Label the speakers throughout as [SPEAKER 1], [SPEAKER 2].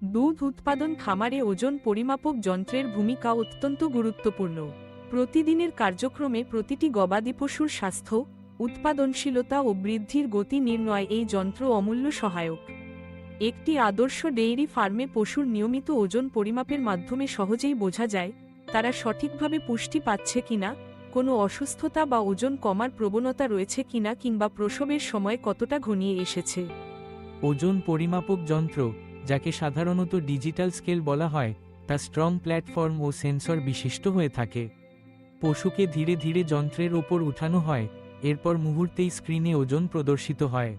[SPEAKER 1] দুধ উৎপাদন খামারে ওজন পরিমাপক যন্ত্রের ভূমিকা অত্যন্ত গুরুত্বপূর্ণ। প্রতিদিনের কার্যক্রমে প্রতিটি গবাদি পশুর স্বাস্থ্য, উৎপাদনশীলতা ও বৃদ্ধির গতি নির্ণয় এই যন্ত্র অমূল্য সহায়ক। একটি আদর্শ ডেইরি ফার্মে পশুর নিয়মিত ওজন পরিমাপের মাধ্যমে সহজেই বোঝা যায় তারা সঠিকভাবে পুষ্টি পাচ্ছে কিনা, কোনো অসুস্থতা বা ওজন কমার প্রবণতা রয়েছে কিনা, কিংবা প্রসবের সময় কতটা ঘনিয়ে এসেছে।
[SPEAKER 2] ওজন পরিমাপক যন্ত্র, যাকে সাধারণত ডিজিটাল স্কেল বলা হয়, তা স্ট্রং প্ল্যাটফর্ম ও সেন্সর বিশিষ্ট হয়ে থাকে। পশুকে ধীরে ধীরে যন্ত্রের ওপর উঠানো হয়, এরপর মুহূর্তেই স্ক্রিনে ওজন প্রদর্শিত হয়।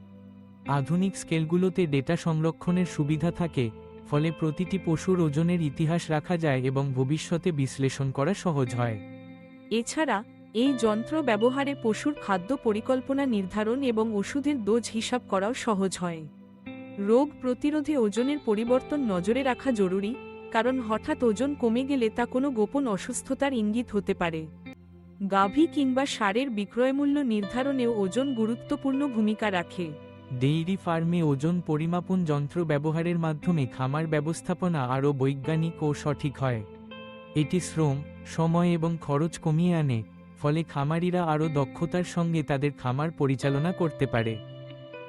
[SPEAKER 2] আধুনিক স্কেলগুলোতে ডেটা সংরক্ষণের সুবিধা থাকে, ফলে প্রতিটি পশুর ওজনের ইতিহাস রাখা যায় এবং ভবিষ্যতে বিশ্লেষণ করা সহজ হয়।
[SPEAKER 1] এছাড়া এই যন্ত্র ব্যবহারে পশুর খাদ্য পরিকল্পনা নির্ধারণ এবং ওষুধের ডোজ হিসাব করাও সহজ হয়। রোগ প্রতিরোধে ওজনের পরিবর্তন নজরে রাখা জরুরি, কারণ হঠাৎ ওজন কমে গেলে তা কোনো গোপন অসুস্থতার ইঙ্গিত হতে পারে। গাভী কিংবা ষাঁড়ের বিক্রয়মূল্য নির্ধারণেও ওজন গুরুত্বপূর্ণ ভূমিকা রাখে।
[SPEAKER 2] ডেইরি ফার্মে ওজন পরিমাপন যন্ত্র ব্যবহারের মাধ্যমে খামার ব্যবস্থাপনা আরও বৈজ্ঞানিক ও সঠিক হয়। এটি শ্রম, সময় এবং খরচ কমিয়ে আনে, ফলে খামারিরা আরও দক্ষতার সঙ্গে তাদের খামার পরিচালনা করতে পারে।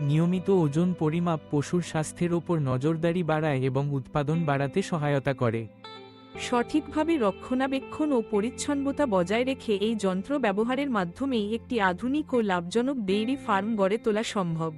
[SPEAKER 2] নিয়মিত ওজন পরিমাপ পশুর স্বাস্থ্যের ওপর নজরদারি বাড়ায় এবং উৎপাদন বাড়াতে সহায়তা করে।
[SPEAKER 1] সঠিকভাবে রক্ষণাবেক্ষণ ও পরিচ্ছন্নতা বজায় রেখে এই যন্ত্র ব্যবহারের মাধ্যমেই একটি আধুনিক ও লাভজনক ডেইরি ফার্ম গড়ে তোলা সম্ভব।